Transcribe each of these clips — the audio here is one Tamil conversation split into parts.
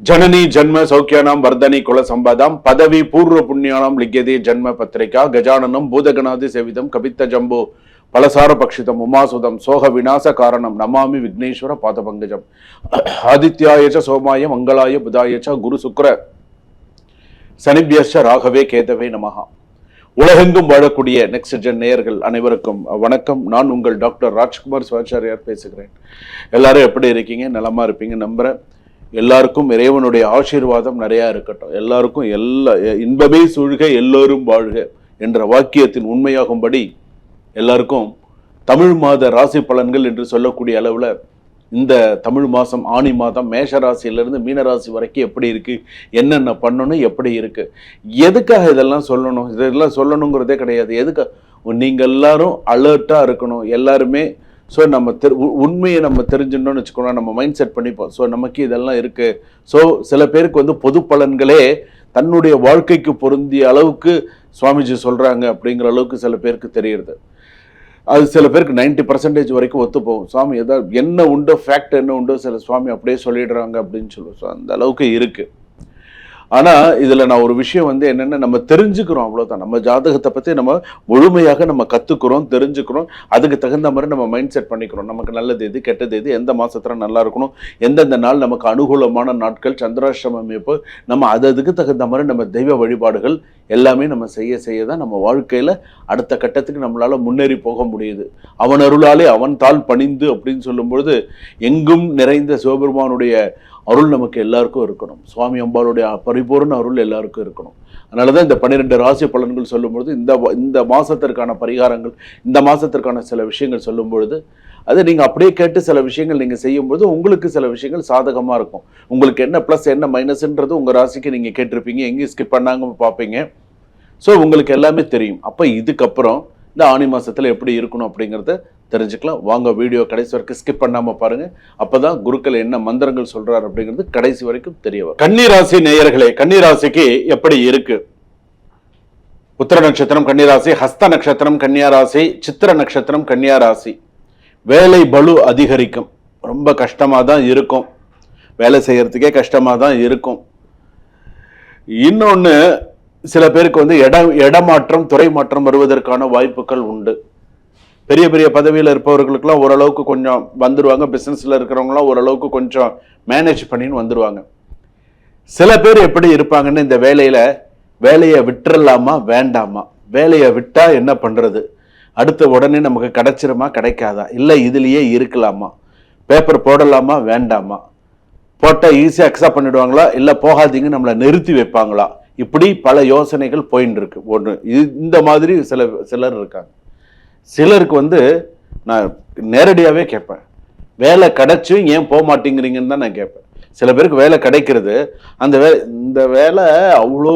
जननी जन्म सौख्यानां वर्धनी कुल संपदां पदवी पूर्व पुण्यानां लिख्यते जन्म पत्रिका गजाननं भूतगणादि सेवितं कवित्त जम्बो पलसार पक्षितम उमासुदम सोह विनाश कारणम नमामि विघ्नेश्वर पादपंकजम आदित्याय च सोमाय मंगलाय बुधाय च गुरु शुक्र சனிபியஸ்ச ராகவே கேதவே நமஹா. உலகெங்கும் வாழக்கூடிய நெக்ஸ்ட் ஜென் நேயர்கள் அனைவருக்கும் வணக்கம். நான் உங்கள் டாக்டர் ராஜ்குமார் சிவாச்சாரியார் பேசுகிறேன். எல்லாரும் எப்படி இருக்கீங்க? நலமா இருப்பீங்க நம்புறேன். எல்லாருக்கும் இறைவனுடைய ஆசீர்வாதம் நிறைய இருக்கட்டும். எல்லாருக்கும் இன்பமே சூழ்க எல்லோரும் வாழ்க என்ற வாக்கியத்தின் உண்மையாகும்படி எல்லாருக்கும் தமிழ் மாத ராசி பலன்கள் என்று சொல்லக்கூடிய அளவில் இந்த தமிழ் மாதம் ஆணி மாதம் மேஷ ராசியிலிருந்து மீனராசி வரைக்கும் எப்படி இருக்குது, என்னென்ன பண்ணணும், எப்படி இருக்குது, எதுக்காக இதெல்லாம் சொல்லணும், இதெல்லாம் சொல்லணுங்கிறதே கிடையாது. எதுக்காக நீங்கள் எல்லாரும் அலர்ட்டாக இருக்கணும். எல்லாருமே ஸோ நம்ம உண்மையை நம்ம தெரிஞ்சுட்டோம்னு வச்சுக்கோங்க, நம்ம மைண்ட் செட் பண்ணிப்போம். ஸோ நமக்கு இதெல்லாம் இருக்குது. ஸோ சில பேருக்கு வந்து பொது பலன்களே தன்னுடைய வாழ்க்கைக்கு பொருந்திய அளவுக்கு சுவாமிஜி சொல்கிறாங்க அப்படிங்கிற அளவுக்கு சில பேருக்கு தெரியுது. அது சில பேருக்கு 90% வரைக்கும் ஒத்து போகும். சுவாமி ஏதாவது என்ன உண்டோ, ஃபேக்ட் என்ன உண்டோ சில சுவாமி அப்படியே சொல்லிடுறாங்க அப்படின்னு சொல்லுவோம். ஸோ அந்த அளவுக்கு இருக்குது. ஆனால் இதில் நான் ஒரு விஷயம் வந்து என்னென்னா, நம்ம தெரிஞ்சுக்கிறோம், அவ்வளோதான். நம்ம ஜாதகத்தை பற்றி நம்ம முழுமையாக நம்ம கற்றுக்குறோம், தெரிஞ்சுக்கிறோம். அதுக்கு தகுந்த மாதிரி நம்ம மைண்ட் செட் பண்ணிக்கிறோம். நமக்கு நல்லது எது, கெட்டது எது, எந்த மாதத்தில் நல்லா இருக்கணும், எந்தெந்த நாள் நமக்கு அனுகூலமான நாட்கள், சந்திராஷ்டிரம அமைப்பு, நம்ம அதுக்கு தகுந்த மாதிரி நம்ம தெய்வ வழிபாடுகள் எல்லாமே நம்ம செய்ய தான் நம்ம வாழ்க்கையில் அடுத்த கட்டத்துக்கு நம்மளால் முன்னேறி போக முடியுது. அவன் அருளாலே அவன் தாள் பணிந்து அப்படின்னு சொல்லும்பொழுது எங்கும் நிறைந்த சிவபெருமானுடைய அருள் நமக்கு எல்லாருக்கும் இருக்கணும். சுவாமி அம்பாளுடைய பரிபூர்ண அருள் எல்லாருக்கும் இருக்கணும். அதனால தான் இந்த 12 ராசி பலன்கள் சொல்லும்பொழுது இந்த மாதத்திற்கான பரிகாரங்கள், இந்த மாதத்திற்கான சில விஷயங்கள் சொல்லும்பொழுது அதை நீங்கள் அப்படியே கேட்டு சில விஷயங்கள் நீங்கள் செய்யும்போது உங்களுக்கு சில விஷயங்கள் சாதகமாக இருக்கும். உங்களுக்கு என்ன ப்ளஸ் என்ன மைனஸ்ன்றது உங்கள் ராசிக்கு நீங்கள் கேட்டிருப்பீங்க, எங்கேயும் ஸ்கிப் பண்ணாங்க பார்ப்பீங்க. ஸோ உங்களுக்கு எல்லாமே தெரியும். அப்போ இதுக்கப்புறம் இந்த ஆணி மாதத்தில் எப்படி இருக்கணும் அப்படிங்கிறத தெரிஞ்சுக்கலாம். வாங்க வீடியோ கடைசி வரைக்கும் ஸ்கிப் பண்ணாமல் பாருங்கள். அப்போ தான் குருக்கள் என்ன மந்திரங்கள் சொல்கிறார் அப்படிங்கிறது கடைசி வரைக்கும் தெரிய வரும். கன்னிராசி நேயர்களே, கன்னிராசிக்கு எப்படி இருக்கு? உத்திர நட்சத்திரம் கன்னிராசி, ஹஸ்த நட்சத்திரம் கன்னியாராசி, சித்திர நட்சத்திரம் கன்னியாராசி. வேலை பளு அதிகரிக்கும். ரொம்ப கஷ்டமாக தான் இருக்கும். வேலை செய்யறதுக்கே கஷ்டமாக தான் இருக்கும். இன்னொன்று, சில பேருக்கு வந்து இடமாற்றம், துறை மாற்றம் வருவதற்கான வாய்ப்புகள் உண்டு. பெரிய பெரிய பதவியில் இருப்பவர்களுக்கெல்லாம் ஓரளவுக்கு கொஞ்சம் வந்துடுவாங்க. பிஸ்னஸில் இருக்கிறவங்களாம் ஓரளவுக்கு கொஞ்சம் மேனேஜ் பண்ணின்னு வந்துடுவாங்க. சில பேர் எப்படி இருப்பாங்கன்னு, இந்த வேலையை விட்டுறலாமா வேண்டாமா, வேலையை விட்டா என்ன பண்ணுறது, அடுத்த உடனே நமக்கு கிடைச்சிருமா கிடைக்காதா, இல்லை இதுலேயே இருக்கலாமா, பேப்பர் போடலாமா வேண்டாமா, போட்டால் ஈஸியாக அக்செப்ட் பண்ணிடுவாங்களா, இல்லை போகாதீங்க நம்மளை நிறுத்தி வைப்பாங்களா, இப்படி பல யோசனைகள் போயின்னு இருக்கு. ஒன்று இந்த மாதிரி சிலர் இருக்காங்க. சிலருக்கு வந்து நான் நேரடியாகவே கேட்பேன், வேலை கிடைச்சி ஏன் போக மாட்டேங்கிறீங்கன்னு தான் நான் கேட்பேன். சில பேருக்கு வேலை கிடைக்கிறது, இந்த வேலை அவ்வளோ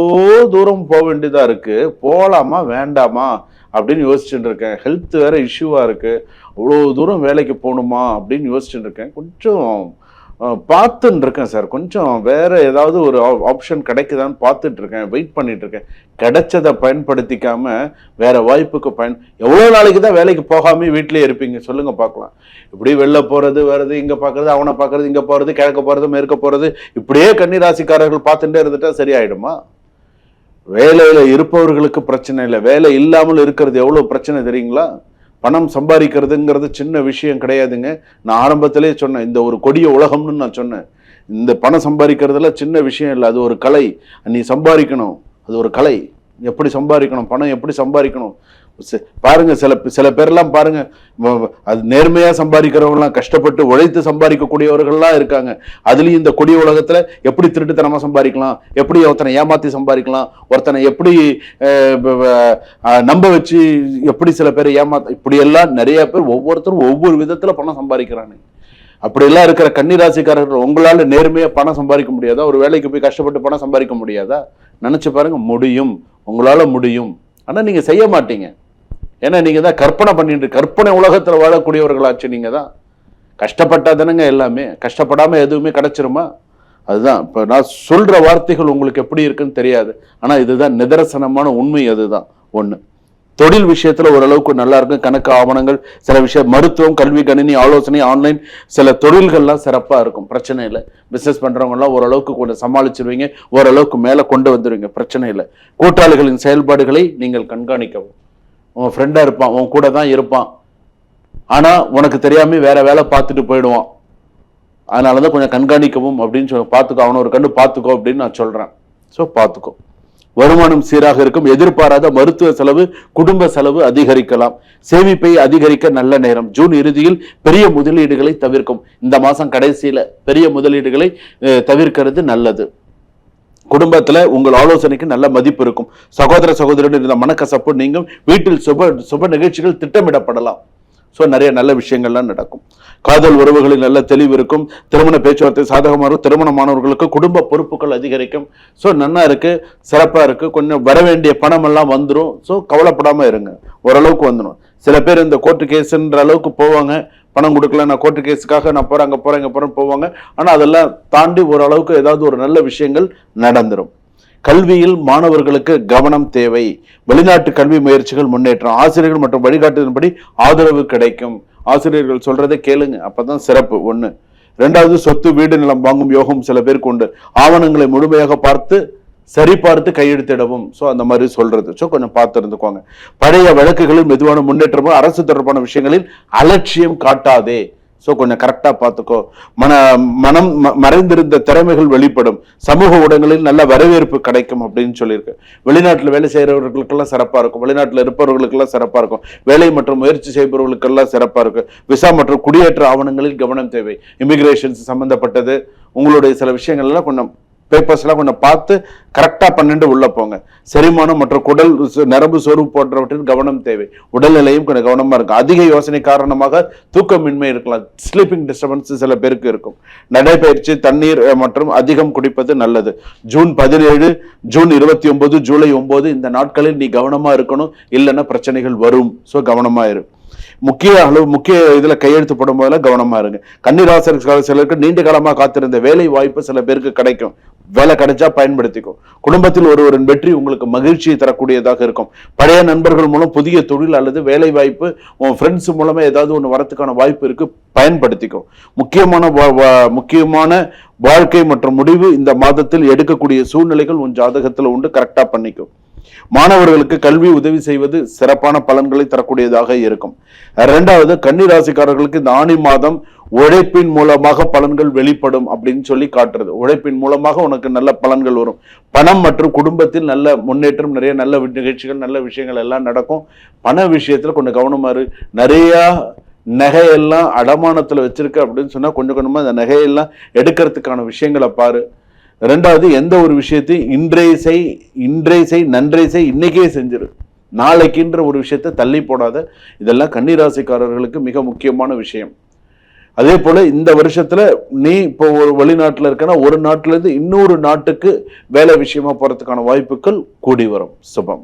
தூரம் போக வேண்டியதாக இருக்குது, போகலாமா வேண்டாமா அப்படின்னு யோசிச்சுட்டு இருக்கேன். ஹெல்த் வேறு இஷ்யூவாக இருக்குது, அவ்வளோ தூரம் வேலைக்கு போகணுமா அப்படின்னு யோசிச்சுட்டு இருக்கேன். கொஞ்சம் பார்த்துன்னு இருக்கேன் சார், கொஞ்சம் வேற ஏதாவது ஒரு ஆப்ஷன் கிடைக்குதான்னு பார்த்துட்டு இருக்கேன், வெயிட் பண்ணிட்டு இருக்கேன். கிடைச்சதை பயன்படுத்திக்காம வேற வாய்ப்புக்கு எவ்வளோ நாளைக்கு தான் வேலைக்கு போகாம வீட்டிலே இருப்பீங்க சொல்லுங்க பார்க்கலாம். இப்படி வெளில போறது வருது, இங்க பாக்குறது, அவனை பாக்குறது, இங்க போறது, கிழக்க போறது, மேற்க போறது, இப்படியே கன்னிராசிக்காரர்கள் பார்த்துட்டே இருந்துட்டா சரியாயிடுமா? வேலையில இருப்பவர்களுக்கு பிரச்சனை இல்லை, வேலை இல்லாமல் இருக்கிறது எவ்வளவு பிரச்சனை தெரியுங்களா? பணம் சம்பாதிக்கிறதுங்கிறது சின்ன விஷயம் கிடையாதுங்க. நான் ஆரம்பத்திலே சொன்னேன், இந்த ஒரு கொடிய உலகம்னு நான் சொன்னேன். இந்த பணம் சம்பாதிக்கிறதுல சின்ன விஷயம் இல்லை, அது ஒரு கலை. நீ சம்பாதிக்கணும், அது ஒரு கலை. எப்படி சம்பாதிக்கணும், பணம் எப்படி சம்பாதிக்கணும் பாருங்க. சில பேர்லாம் பாருங்க, அது நேர்மையா சம்பாதிக்கிறவங்கலாம், கஷ்டப்பட்டு உழைத்து சம்பாதிக்கக்கூடியவர்கள்லாம் இருக்காங்க. அதுலயும் இந்த கொடிய உலகத்துல எப்படி திருட்டுத்தனமா சம்பாதிக்கலாம், எப்படி ஒருத்தனை ஏமாத்தி சம்பாதிக்கலாம், ஒருத்தனை எப்படி நம்ப வச்சு எப்படி சில பேர் இப்படி எல்லாம் நிறைய பேர் ஒவ்வொருத்தரும் ஒவ்வொரு விதத்துல பணம் சம்பாதிக்கிறாங்க. அப்படியெல்லாம் இருக்கிற கன்னிராசிக்காரர்கள், உங்களால நேர்மையா பணம் சம்பாதிக்க முடியாதா? ஒரு வேலைக்கு போய் கஷ்டப்பட்டு பணம் சம்பாதிக்க முடியாதா? நினைச்சு பாருங்க, முடியும், உங்களால முடியும். ஆனா நீங்க செய்ய மாட்டீங்க. ஏன்னா நீங்க தான் கற்பனை பண்ணிட்டு, கற்பனை உலகத்துல வாழக்கூடியவர்களாச்சு. நீங்க தான் கஷ்டப்பட்டாதானுங்க எல்லாமே. கஷ்டப்படாம எதுவுமே கிடைச்சிருமா? அதுதான் இப்ப நான் சொல்ற வார்த்தைகள் உங்களுக்கு எப்படி இருக்குன்னு தெரியாது, ஆனா இதுதான் நிதர்சனமான உண்மை. அதுதான் ஒண்ணு. தொழில் விஷயத்துல ஓரளவுக்கு நல்லா இருக்கும். கணக்கு ஆவணங்கள், சில விஷயம், மருத்துவம், கல்வி, கணினி, ஆலோசனை, ஆன்லைன், சில தொழில்கள்லாம் சிறப்பா இருக்கும். பிரச்சனை இல்லை. பிசினஸ் பண்றவங்க எல்லாம் ஓரளவுக்கு கொஞ்சம் சமாளிச்சிருவீங்க, ஓரளவுக்கு மேல கொண்டு வந்துருவீங்க. பிரச்சனை இல்லை. கூட்டாளிகளின் செயல்பாடுகளை நீங்கள் கண்காணிக்கவும். உன் ஃப்ரெண்டா இருப்பான், உன் கூட தான் இருப்பான், ஆனா உனக்கு தெரியாம வேற வேலை பார்த்துட்டு போயிடுவான். அதனாலதான் கொஞ்சம் கண்காணிக்கவும் அப்படின்னு சொல்லி பார்த்துக்கோ, அவனை ஒரு கண்டு பார்த்துக்கோ அப்படின்னு நான் சொல்றேன். ஸோ பார்த்துக்கோ. வருமானம் சீராக இருக்கும். எதிர்பாராத மருத்துவ செலவு, குடும்ப செலவு அதிகரிக்கலாம். சேமிப்பை அதிகரிக்க நல்ல நேரம். ஜூன் இறுதியில் பெரிய முதலீடுகளை தவிர்க்கும். இந்த மாசம் கடைசியில பெரிய முதலீடுகளை தவிர்க்கிறது நல்லது. குடும்பத்துல உங்கள் ஆலோசனைக்கு நல்ல மதிப்பு இருக்கும். சகோதர சகோதரியுடன் இருந்த மனக்கசப்பு நீங்கும். வீட்டில் சுப நிகழ்ச்சிகள் திட்டமிடப்படலாம். ஸோ நிறைய நல்ல விஷயங்கள்லாம் நடக்கும். காதல் உறவுகளில் நல்ல தெளிவு இருக்கும். திருமண பேச்சுவார்த்தை சாதகமாக. திருமணமானவர்களுக்கு குடும்ப பொறுப்புகள் அதிகரிக்கும். ஸோ நன்னா இருக்கு, சிறப்பா இருக்கு. கொஞ்சம் வர வேண்டிய பணம் எல்லாம் வந்துடும். ஸோ கவலைப்படாம இருங்க, ஓரளவுக்கு வந்துடும். சில பேர் இந்த கோர்ட்டு கேஸுன்ற அளவுக்கு போவாங்க, பணம் கொடுக்கல, நான் கோர்ட்டு கேஸுக்காக நான் போறேன், அங்கே போறேன், இங்கே போறேன் போவாங்க. ஆனால் அதெல்லாம் தாண்டி ஓரளவுக்கு ஏதாவது ஒரு நல்ல விஷயங்கள் நடந்துடும். கல்வியில் மாணவர்களுக்கு கவனம் தேவை. வெளிநாட்டு கல்வி முயற்சிகள் முன்னேற்றம். ஆசிரியர்கள் மற்றும் வழிகாட்டுதலின்படி ஆதரவு கிடைக்கும். ஆசிரியர்கள் சொல்றதை கேளுங்க, அப்பதான் சிறப்பு. ஒண்ணு. ரெண்டாவது, சொத்து, வீடு, நிலம் வாங்கும் யோகம் சில பேருக்கு உண்டு. ஆவணங்களை முழுமையாக பார்த்து சரிபார்த்து கையெழுத்திடவும். ஸோ அந்த மாதிரி சொல்றது. ஸோ கொஞ்சம் பார்த்து இருந்துக்கோங்க. பழைய வழக்குகளில் மெதுவான முன்னேற்றமும். அரசு தொடர்பான விஷயங்களில் அலட்சியம் காட்டாதே. ஸோ கொஞ்சம் கரெக்டா பார்த்துக்கோ. மனம் மறைந்திருந்த திறமைகள் வெளிப்படும். சமூக ஊடகங்களில் நல்ல வரவேற்பு கிடைக்கும் அப்படின்னு சொல்லியிருக்கு. வெளிநாட்டில் வேலை செய்யறவர்களுக்கெல்லாம் சிறப்பா இருக்கும். வெளிநாட்டில் இருப்பவர்களுக்கெல்லாம் சிறப்பா இருக்கும். வேலை மற்றும் முயற்சி செய்பவர்களுக்கெல்லாம் சிறப்பா இருக்கும். விசா மற்றும் குடியேற்ற ஆவணங்களில் கவனம் தேவை. இமிகிரேஷன்ஸ் சம்பந்தப்பட்டது, உங்களுடைய சில விஷயங்கள் எல்லாம் கொஞ்சம் பேப்பர்ஸ் எல்லாம் கொஞ்சம் பார்த்து கரெக்டா பண்ணிட்டு உள்ள போங்க. செரிமானம் மற்றும் குடல் நரம்பு சோர்வு போன்றவற்றில் கவனம் தேவை. உடல்நிலையும் கொஞ்சம் கவனமா இருக்கும். அதிக யோசனை காரணமாக தூக்கமின்மை இருக்கலாம். ஸ்லீப்பிங் டிஸ்டர்பன்ஸ் சில பேருக்கு இருக்கும். நடைபயிற்சி, தண்ணீர் மற்றும் அதிகம் குடிப்பது நல்லது. ஜூன் 17, ஜூன் 29, ஜூலை 9 இந்த நாட்களில் நீ கவனமா இருக்கணும், இல்லைன்னா பிரச்சனைகள் வரும். ஸோ கவனமா இரு. முக்கிய இதுல கையெழுத்து போடும் போதெல்லாம் கவனமா இருங்க. கன்னிராசி சிலருக்கு நீண்ட காலமா காத்திருந்த வேலை வாய்ப்பு சில பேருக்கு கிடைக்கும். வேலை கிடைச்சா பயன்படுத்திக்கும். குடும்பத்தில் ஒருவரின் வெற்றி உங்களுக்கு மகிழ்ச்சியை தரக்கூடியதாக இருக்கும். பழைய நண்பர்கள் மூலம் புதிய தொழில் அல்லது வேலை வாய்ப்பு, உன் ஃப்ரெண்ட்ஸ் மூலமா ஏதாவது ஒன்று வரத்துக்கான வாய்ப்பு இருக்கு, பயன்படுத்திக்கும். முக்கியமான வாழ்க்கை மற்றும் முடிவு இந்த மாதத்தில் எடுக்கக்கூடிய சூழ்நிலைகள் உன் ஜாதகத்துல உண்டு. கரெக்டா பண்ணிக்கும். மாணவர்களுக்கு கல்வி உதவி செய்வது சிறப்பான பலன்களை தரக்கூடியதாக இருக்கும். இரண்டாவது, கன்னிராசிக்காரர்களுக்கு இந்த ஆணி மாதம் உழைப்பின் மூலமாக பலன்கள் வெளிப்படும் அப்படின்னு சொல்லி காட்டுறது. உழைப்பின் மூலமாக உனக்கு நல்ல பலன்கள் வரும். பணம் மற்றும் குடும்பத்தில் நல்ல முன்னேற்றம், நிறைய நல்ல நிகழ்ச்சிகள், நல்ல விஷயங்கள் எல்லாம் நடக்கும். பண விஷயத்துல கொஞ்சம் கவனமா இரு. நிறைய நகையெல்லாம் அடமானத்துல வச்சிருக்க அப்படின்னு சொன்னா கொஞ்சம் கொஞ்சமா அந்த நகையெல்லாம் எடுக்கிறதுக்கான விஷயங்களை பாரு. ரெண்டாவது, எந்த ஒரு விஷயத்தையும் இன்றைய செய் நன்றை செய், இன்னைக்கே செஞ்சிரு. நாளைக்குன்ற ஒரு விஷயத்தை தள்ளி போடாத. இதெல்லாம் கன்னிராசிக்காரர்களுக்கு மிக முக்கியமான விஷயம். அதே போல இந்த வருஷத்துல நீ இப்போ ஒரு வெளிநாட்டுல இருக்கனா, ஒரு நாட்டுல இருந்து இன்னொரு நாட்டுக்கு வேலை விஷயமா போறதுக்கான வாய்ப்புகள் கூடி வரும். சுபம்.